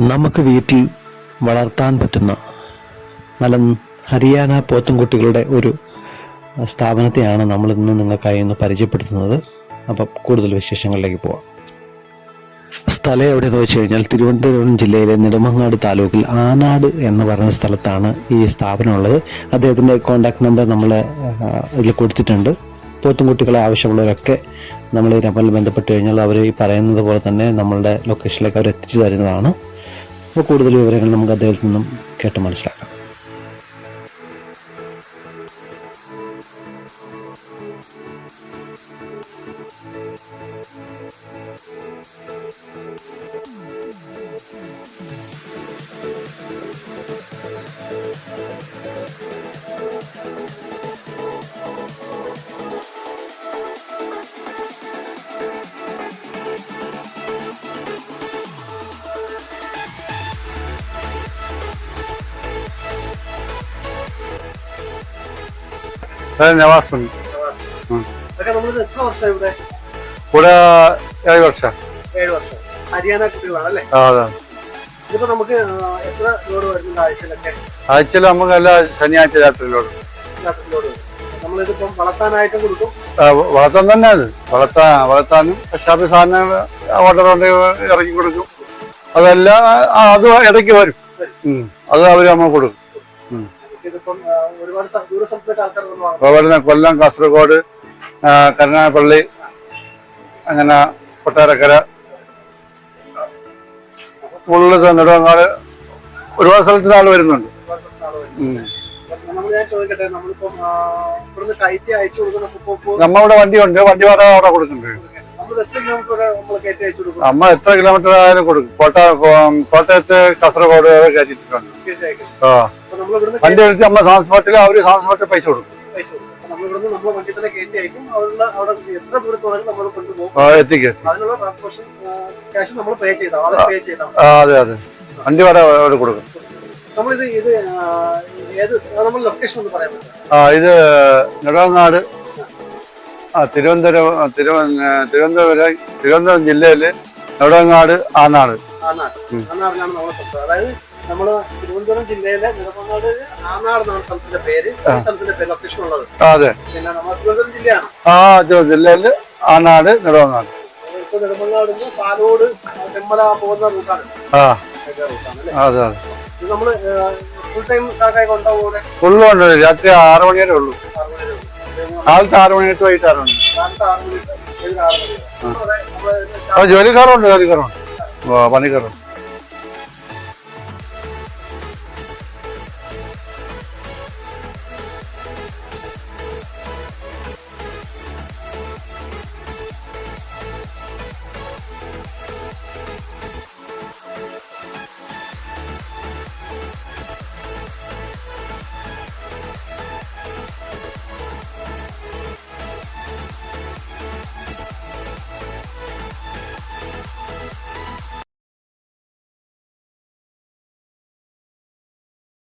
നമുക്ക് വീട്ടിൽ വളർത്താൻ പറ്റുന്ന നല്ല ഹരിയാന പോത്തുംകുട്ടികളുടെ ഒരു സ്ഥാപനത്തെയാണ് നമ്മൾ ഇന്ന് നിങ്ങൾക്കായി ഇന്ന് പരിചയപ്പെടുത്തുന്നത്. അപ്പം കൂടുതൽ വിശേഷങ്ങളിലേക്ക് പോവാം. സ്ഥലം എവിടെയെന്ന് വെച്ച് കഴിഞ്ഞാൽ തിരുവനന്തപുരം ജില്ലയിലെ നെടുമങ്ങാട് താലൂക്കിൽ ആനാട് എന്ന് പറയുന്ന സ്ഥലത്താണ് ഈ സ്ഥാപനമുള്ളത്. അദ്ദേഹത്തിൻ്റെ കോൺടാക്ട് നമ്പർ നമ്മൾ ഇതിൽ കൊടുത്തിട്ടുണ്ട്. പോത്തുംകുട്ടികളെ ആവശ്യമുള്ളവരൊക്കെ നമ്മൾ ഈ നമ്പറിൽ ബന്ധപ്പെട്ട് കഴിഞ്ഞാൽ അവർ ഈ പറയുന്നത് പോലെ തന്നെ നമ്മളുടെ ലൊക്കേഷനിലേക്ക് അവർ എത്തിച്ചു തരുന്നതാണ്. അപ്പോൾ കൂടുതൽ വിവരങ്ങൾ നമുക്ക് അദ്ദേഹത്തിൽ നിന്നും കേട്ട് മനസ്സിലാക്കാം. നവാസ് ഇവിടെ 7 വർഷം. ഹരിയാന കുട്ടികളാണല്ലേ? ഇതിപ്പോ നമുക്ക് എത്ര ലോഡ് വരുന്നുണ്ട് ആഴ്ചയിലൊക്കെ? ആഴ്ചയിൽ നമുക്ക് എല്ലാ ശനിയാഴ്ച രാത്രി ലോഡ്. നമ്മളിതിപ്പം വളർത്താനായിട്ടും കൊടുക്കും. വളർത്താൻ തന്നെ അത് വളർത്താനും കശാപ്പ് സാധനം ഓർഡർ കൊണ്ട് ഇറക്കി കൊടുക്കും. അതെല്ലാം അത് ഇടയ്ക്ക് വരും. അത് അവര് നമ്മൾ കൊടുക്കും. കൊല്ലം, കാസർഗോഡ്, കരുനാഗപ്പള്ളി, അങ്ങനെ കൊട്ടാരക്കര, ഉള്ളത് നെടുമങ്ങാട്, ഒരുപാട് സ്ഥലത്തിന് ആള് വരുന്നുണ്ട്. നമ്മളിവിടെ വണ്ടിയുണ്ട്, വണ്ടി വാടക അവിടെ കൊടുക്കുന്നുണ്ട്. നമ്മൾ എത്ര കിലോമീറ്റർ ആയാലും കൊടുക്കും. കോട്ടയത്ത്, കാസർഗോഡ് കയറ്റിട്ടുണ്ട്. വണ്ടി എടുത്ത് നമ്മൾ ട്രാൻസ്പോർട്ടിൽ അവര് ട്രാൻസ്പോർട്ടിൽ പൈസ കൊടുക്കും. എത്തിക്കും. അതെ അതെ, വണ്ടി വാടക അവിടെ കൊടുക്കും. ഇത് നെടുമങ്ങാട്, തിരുവനന്തപുരം ജില്ലയില് നെടുമങ്ങാട്, ആനാട്. അതായത് നമ്മള് തിരുവനന്തപുരം ജില്ലയിലെ നെടുമങ്ങാട് ആനാട് എന്നാണ് സ്ഥലത്തിന്റെ പേര്. സ്ഥലത്തിന്റെ പേര് ലൊക്കേഷൻ ഉള്ളത്. അതെ, പിന്നെ നമ്മുടെ തിരുവനന്തപുരം ജില്ലയാണ്. ജില്ലയില് ആനാട്, നെടുമങ്ങാട്. ഇപ്പൊ നെടുമങ്ങാട് പാലോട്, തെന്മല പോകുന്ന റൂട്ടാണ്. അതെ അതെ. ഇത് നമ്മള് ഫുൾ ടൈം കൊണ്ടുപോകും. ഫുള്ളും ഉണ്ട്. രാത്രി 6 മണി വരെ ഉള്ളൂ. കാലത്ത് 6 മണി തൊട്ട് വൈകിട്ട് 6 മണി. ജോലിക്കാരുണ്ട്, പണിക്കാരുണ്ട്.